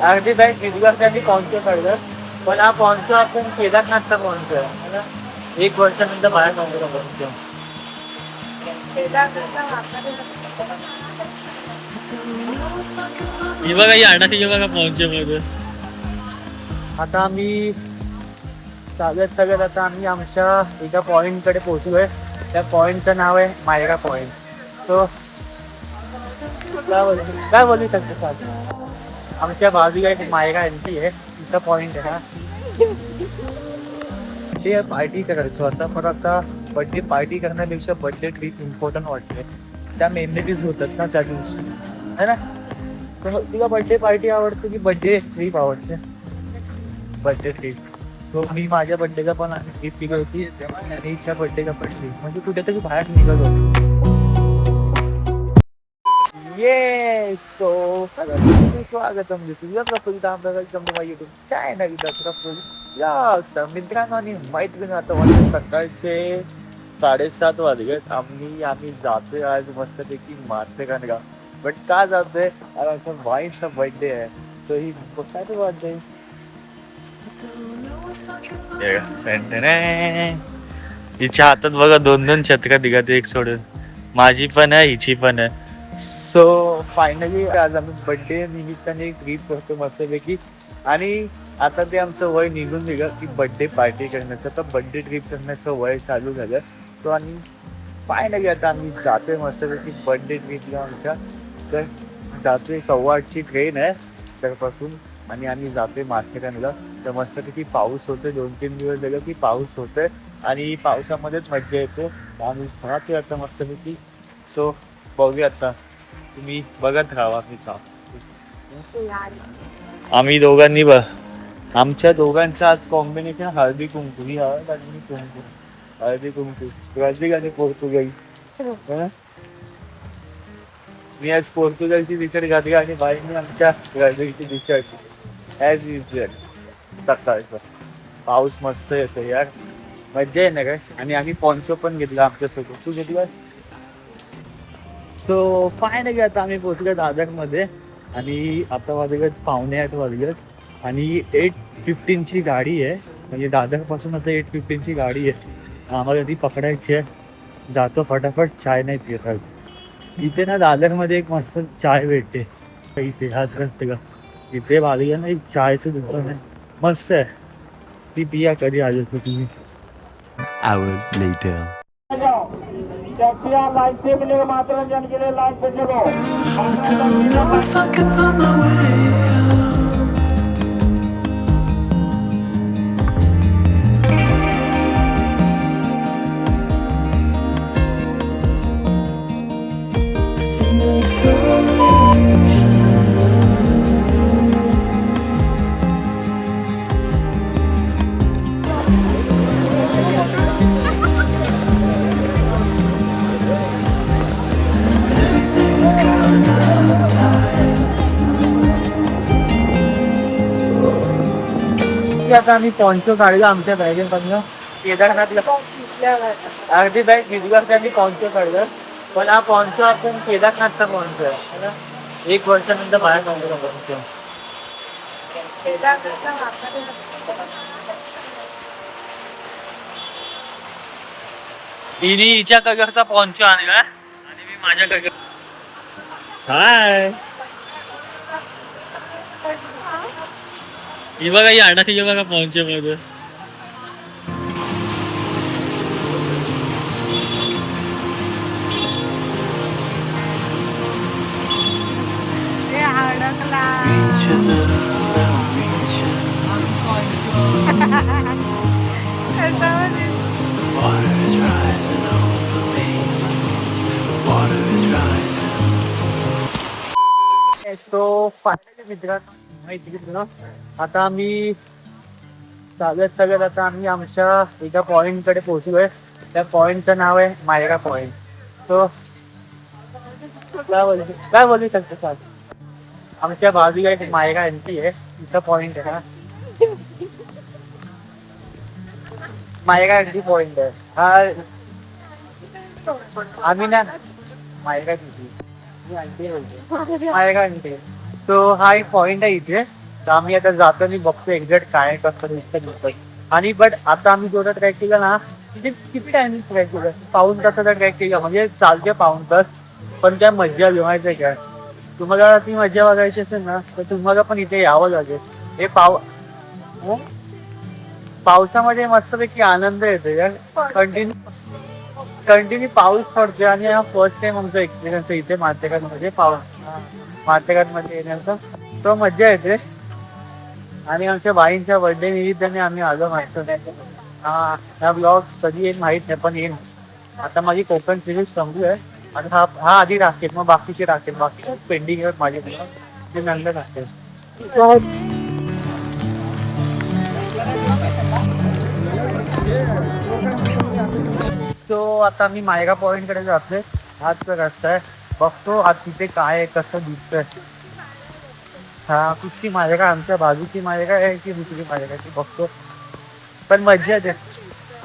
अर्धी बॅग भिजला त्यांनी पॉन्चो काढलं. पण हा पॉन्चो आपण केदारनाथचा पॉन्चो आहे ना. 1 वर्षानंतर बाहेर पॉन्चो पॉन्चो ही बघा ही अडकली बघा पॉन्चो मध्ये. आता आम्ही सगळ्यात आता आम्ही आमच्या एका पॉईंटकडे पोहोचलोय. त्या पॉईंटचं नाव आहे मायरा पॉईंट. तो काय बोलू शकतो सर. आमच्या बाजूला एक मायरा एंट्री आहे, तिथं पॉईंट आहे ना. ते पार्टी करायचो आता, पण आता बड्डे पार्टी करण्यापेक्षा बड्डे ट्रीप इम्पॉर्टंट वाटते. त्या मेमरीज होतात ना त्या दिवशी है ना. तर तुला बड्डे पार्टी आवडते की बड्डे ट्रीप आवडते? Birthday trip. सो मी माझ्या बड्डेला पण ट्रीप निघत होती आणि हिच्या बड्डेला पण ट्रीप, म्हणजे कुठेतरी बाहेर निघत होती. ये सो स्वागतम युट्यूब चॅनल मित्रांनो आणि मैत्रिणी. आता वाजले सकाळचे 7:30 वाजलेत. आम्ही जातोय आज मस्तपैकी माथेरानला. बट का जातोय? आज आमच्या वाईफचा बर्थडे आहे. सो ही काय वाटतंय हिच्या हातात बघा 2-2 छत्र्या दिघात एक सोडून. माझी पण आहे हिची पण आहे. सो फायनली आज आम्ही बर्थडे निमित्ताने एक ट्रीप करतो मस्तपैकी. आणि आता ते आमचं वय निघून निघलं की बर्थडे पार्टी करण्याचं, तर बर्थडे ट्रीप करण्याचं वय चालू झालं. तो आणि फायनली आता आम्ही जातोय मस्तपैकी बर्थडे ट्रीपला आमच्या. तर जातोय 8:15ची ट्रेन आहे त्यापासून आणि आम्ही जातोय माथेरानला. तर मस्तपैकी पाऊस होतोय, 2-3 दिवस झालं की पाऊस होतोय आणि पावसामध्येच मज्जा येतो. आम्ही जातोय आता मस्तपैकी. सो बघूया आता, तुम्ही बघत राहा. आम्ही दोघांनी आमच्या दोघांचं आज कॉम्बिनेशन हळदी कुंकू. ही हळद आणि कुंकू, हळदी कुंकू, ब्राझील आणि पोर्तुगाल. मी आज पोर्तुगालची टी-शर्ट घातली आणि बाईंनी आमच्या ब्राझीलची टी-शर्ट. ॲज युजल सकाळचं. पाऊस मस्त येतो यार, मज्जा आहे ना काय. आणि आम्ही पॉन्चो पण घेतला आमच्यासोबत. तू घेतला? सो फायनली आता आम्ही पोहोचलो दादरमध्ये आणि आता वाजलेत 7:45 वाजलेत आणि 8:15ची गाडी आहे. म्हणजे दादरपासून आता 8:15ची गाडी आहे. आम्हाला ती पकडायची आहे. जातो फटाफट. चाय नाही पित आज. इथे ना दादरमध्ये एक मस्त चाय भेटते इथे ह्याच रस्त्याला. इथे बाजूला ना एक चायचं दुकान आहे, मस्त आहे. ती पिया कधी आली होती तुम्ही? Hour later. I don't know if I can find my way out. In this dark. आता आम्ही पॉन्चो काढला आमच्या बॅगेमधनं. केदारनाथला अर्धी बॅग भिजला त्यांनी पॉन्चो काढलं. पण हा पॉन्चो आपण केदारनाथचा पॉन्चो आहे ना. 1 वर्षानंतर बाहेर पॉन्चो. हिने हिच्या कलरचा पॉन्चो आणला आणि मी माझ्या कलर. हाय, ही बघा ही अडकली बघा पॉन्चो मध्ये. सो फायनली मित्रांनो माहिती घेतलं. आता आम्ही सगळ्यात आता आम्ही आमच्या एका पॉईंटकडे पोहोचलोय. त्या पॉईंटचं नाव आहे मायरा पॉईंट. सो काय बोलू शकतो सर. आमच्या बाजूला एक मायरा एंट्री आहे, तिथं पॉईंट आहे ना. मायरा एंट्री पॉईंट आहे हा. आम्ही ना मायरा आंटी बोलते मायरा आंटी. तो हा एक पॉईंट आहे इथे. तर आम्ही आता जातो आणि बघतो एक्झॅक्ट काय कसं दिसतं. आणि बट आता आम्ही जेवढा ट्रॅक केला ना, म्हणजे किती टाइमिंग ट्रॅक केला, पाऊण तासाचा ट्रॅक केला, म्हणजे चालते पाऊण तास. पण त्या मज्जा घेवायचं काय, तुम्हाला ती मज्जा बघायची असेल ना तर तुम्हाला पण इथे यावं लागेल. हे पावसामध्ये मस्तपैकी आनंद येतो यार. कंटिन्यू पाऊस पडतोय आणि हा फर्स्ट टाइम आमचा एक्सपिरियन्स आहे इथे माथेरानमध्ये माथेरानमध्ये येण्याचा. तो मज्जा येते. आणि आमच्या बाईंच्या बर्थडे निमित्ताने आम्ही आलो माहिती. हा ब्लॉग कधी येईल माहित नाही, पण येईल. आता माझी कोकण सिरीज संपली आहे. आणि हा आधी राखेल, मग बाकीचे राखेल. बाकी पेंडिंग आहेत माझे ब्लॉग, ते नंतर राखेल. सो आता मी मायगा पॉइंट कडे जातोय. हाच रस्ता आहे. बघतो आज तिथे काय आहे, कसं दिसतंय. हा कुठची मायगा, आमच्या बाजूची मायगा आहे की दुसरी मायगा ती बघतो. पण मज्जा येते.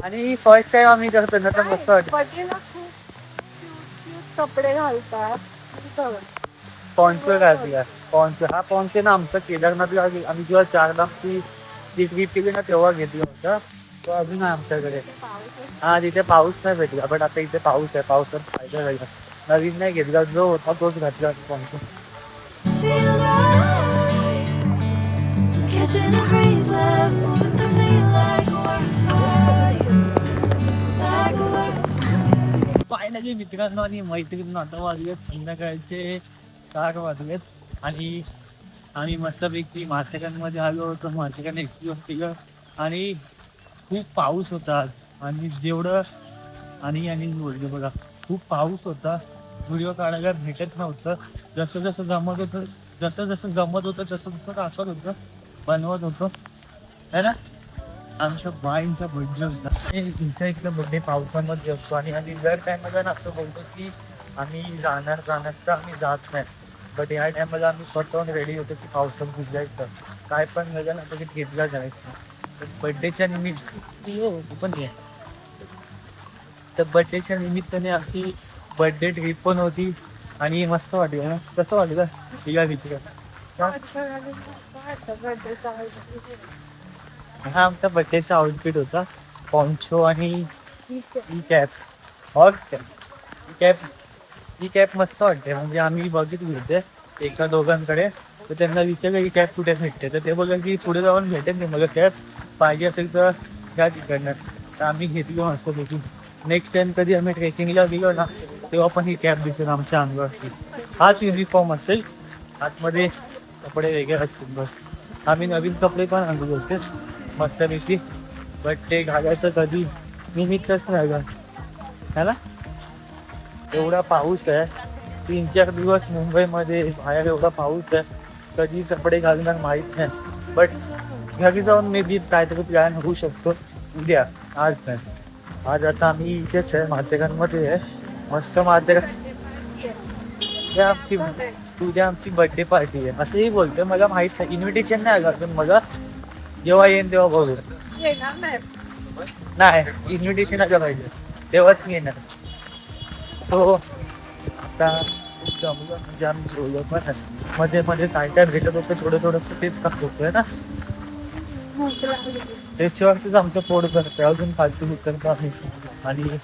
आणि फर्स्ट टाइम आम्ही करतो ना तर मस्त वाटतं. कपडे घालतात. पॉन्चो घातला. पॉन्चो ना आमचं केदारनाथला आम्ही जेव्हा 4 लाखची ट्रिप केली ना तेव्हा घेतलं होतं. तो अजून आहे आमच्याकडे. हा तिथे पाऊस नाही भेटला, पण आता इथे पाऊस आहे. पावसात फायदा झाला. नवीन नाही घेतला, जो होता तोच घातला poncho. Feels right. Catching a breeze, love moving through me like a wildfire, like a wildfire. Finally मित्रांनो आणि मैत्रिणींनो, आता वाजलेत संध्याकाळचे 4 वाजलेत. आणि आम्ही मस्तपैकी माथेरानमध्ये आलो होतो. माथेरान एक्सप्लोर केलं. आणि खूप पाऊस होता आज. आणि जेवढं आणि बोलतो बघा, खूप पाऊस होता. व्हिडिओ काढायला भेटत नव्हतं. जसं जसं जमत होतं तसं दाखवत होतं, बनवत होतो है ना. आमच्या बाईंचा बर्थडे होता. तुमच्या इकडं बर्थडे पावसामध्ये असतो. आणि जर टायमाला ना असं बोलतो की आम्ही जाणार तर आम्ही जात नाही. बट ह्या टायमाला आम्ही स्वतःहून रेडी होतो की पावसात भिजायचं, काय पण झालं ना तरी घेतला जायचं. तर बर्थडेच्या निमित्ताने आमची बर्थडे ट्रिप पण होती. आणि मस्त वाटलं ना. कसं वाटलं हा आमचा बर्थडेचा आउटफिट होता. पॉन्चो आणि ही कॅप मस्त वाटते. म्हणजे आम्ही बघितली होते एका दोघांकडे, तर त्यांना विचारलं की कॅप कुठे भेटते. तर ते बोलले की पुढे जाऊन भेटेल नाही, मला कॅप पाहिजे असेल तर घ्या तिकडनं. तर आम्ही घेतलो मस्तपैकी. नेक्स्ट टाइम कधी आम्ही ट्रेकिंगला गेलो ना तेव्हा पण ही कॅप दिसेल आमच्या अंगावरती. हाच युनिफॉर्म असेल, आतमध्ये कपडे वेगळे असतील. बस आम्ही नवीन कपडे पण आणले होते मस्तपैकी, बट ते घालायचं कधी निमित्तच नाही का है ना. एवढा पाऊस आहे. 3-4 दिवस मुंबईमध्ये बाहेर एवढा पाऊस आहे, कधी कपडे घालणार माहीत नाही. बट घरी जाऊन मे बी काहीतरी प्लॅन होऊ शकतो उद्या, आज नाही. आज आता आम्ही इथेच आहे, माथेरानमध्ये आहे. मस्त माथेरान. उद्या आमची बर्थडे पार्टी आहे असंही बोलतोय. मला माहित नाही, इन्व्हिटेशन नाही आलं अजून. मला जेव्हा येईन तेव्हा बघू. नाही इन्व्हिटेशन आलं पाहिजे तेव्हाच मी येणार. सो आता जमलं म्हणजे आम्ही जेवलो पण मध्ये काय भेटत होतं थोडंसं तेच होतोय ना. त्याच्यावरतीच आमचं पोट भरतंय. अजून फालतू उतरतो आम्ही. आणि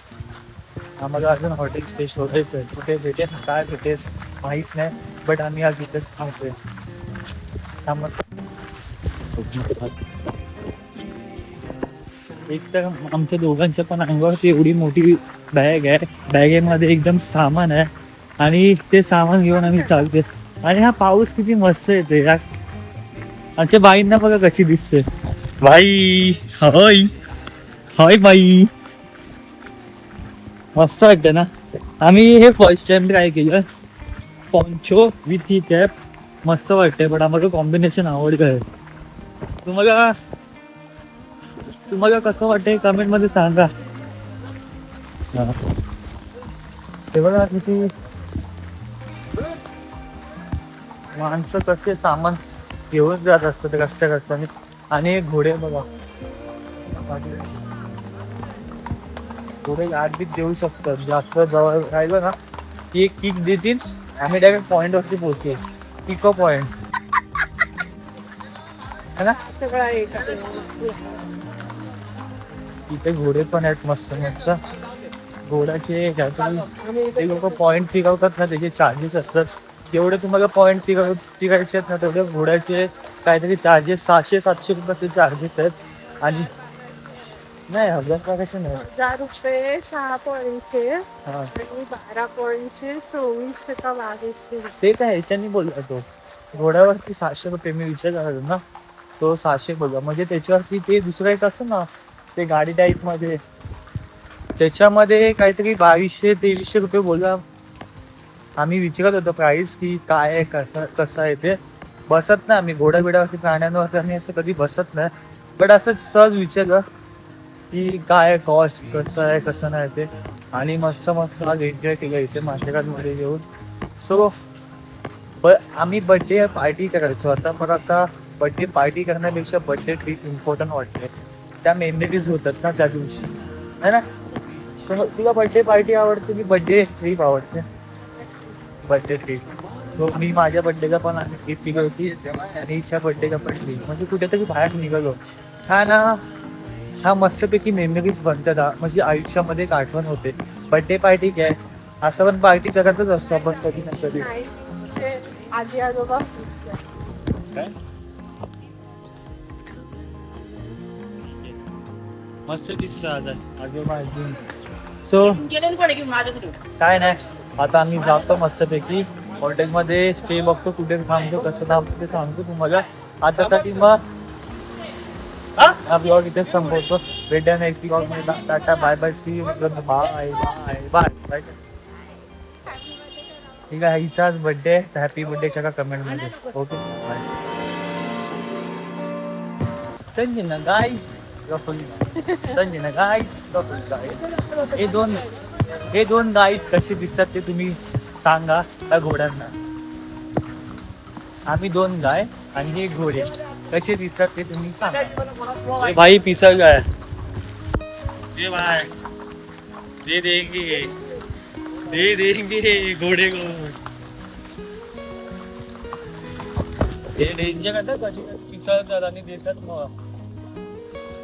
आम्हाला अजून हॉटेल स्टे शोधायचं आहे. कुठे भेटेल काय भेटेल माहीत नाही, बट आम्ही आज इथेच थांबतोय. एक तर आमच्या दोघांच्या पण अंगावरती एवढी मोठी बॅग आहे. बॅगेमध्ये एकदम सामान आहे आणि ते सामान घेऊन आम्ही चालते. आणि हा पाऊस किती मस्त येते यार. आमच्या बाईंना बघा कशी दिसते. बाई होय होय बाई, मस्त वाटतं ना. आम्ही हे फर्स्ट टाइम ट्राय केलं पॉन्चो विथ ही कॅप. मस्त वाटतंय, पण आम्हाला कॉम्बिनेशन आवडलं आहे. तुम्हाला कसं वाटतंय कमेंटमध्ये सांगा. ते बघा किती माणसं कसे सामान घेऊन जात असतात रस्त्याने. आणि घोडे बघा, घोडे गाठ बीत देऊ शकतात. जास्त जवळ राहिलं ना की एक किक देतील. आम्ही डायरेक्ट पॉईंटवरती पोहोचेल. पिको पॉईंट. है ना? सगळा एक इथे घोडे पण आहेत मस्त मस्त. घोड्याचे काहीतरी ते लोक पॉईंट टिकवतात ना, त्याचे चार्जेस असतात. जेवढे तुम्हाला पॉईंट टिकायचे आहेत ना तेवढे घोड्याचे काहीतरी चार्जेस 600-700 रुपये चार्जेस आहेत. आणि नाही 1000 कसे नाही. 1000 रुपये 6 पॉईंटचे हा आणि 12 पॉईंटचे 2400 का 2200. ते काय ह्याच्यानी बोलला तो घोड्यावरती 700 रुपये मी विचार करायचो ना, तो 700 बोलला. म्हणजे त्याच्यावरती ते दुसरं एक असं ना ते गाडी टाईप मध्ये, त्याच्यामध्ये काहीतरी 2200-2300 रुपये बोलला. आम्ही विचारत होतो प्राईस की काय आहे, कसं आहे ते. बसत नाही आम्ही घोड्या बिड्यावरती, प्राण्यांवरती आम्ही असं कधी बसत नाही. बट असं सहज विचारलं की काय कॉस्ट, कसं आहे कसं नाही ते. आणि मस्त मस्त आज एन्जॉय केलं इथे माथेरानमध्ये येऊन. सो आम्ही बड्डे पार्टी करायचो आता, पण आता बड्डे पार्टी करण्यापेक्षा बड्डे ट्रीप इम्पॉर्टंट वाटते. त्या मेमरीज होतात ना त्या दिवशी, है ना? तर तुला बड्डे पार्टी आवडते की बड्डे ट्रीप आवडते? Birthday trip. सो मी माझ्या बड्डेचा पण आम्ही ट्रीप निघाली होती आणि हिच्या बड्डेचा पण ट्रीप, म्हणजे कुठेतरी बाहेर निघालो. हा ना, हा मस्तपैकी मेमरीज बनतात हा. म्हणजे आयुष्यामध्ये एक आठवण होते. बड्डे पार्टी काय असं पण पार्टी करतच असतो आपण कधी ना कधी. नाही ते आजी आजोबा काय मस्त दिसतं आता आजोबा अजून. सो काय नाही, आता आम्ही जातो मस्तपैकी हॉटेलमध्ये स्टे बघतो, कुठे थांबतो कसं थांबतो ते सांगतो तुम्हाला. आतासाठी मग हा ब्लॉग इथे संपवतो. भेटूया नेक्स्ट ब्लॉग मध्ये. Ta-ta bye bye, see you, bye bye bye. ठीक आहे, हिचाच बर्थडे. हॅपी बर्थडे का कमेंट मध्ये. Okay bye. Sanjana guys Sanjana guys. हे दोन गाईज कसे दिसतात ते तुम्ही सांगा त्या घोड्यांना. आम्ही 2 गाय आणि हे घोडे कसे दिसतात ते तुम्ही सांगा. भाई पिसल गाय ये भाई दे देंगे घोड़े को. हे डेंजर करतात कशी पिसळतात आणि देतात मग.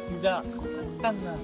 तुझा सांग ना.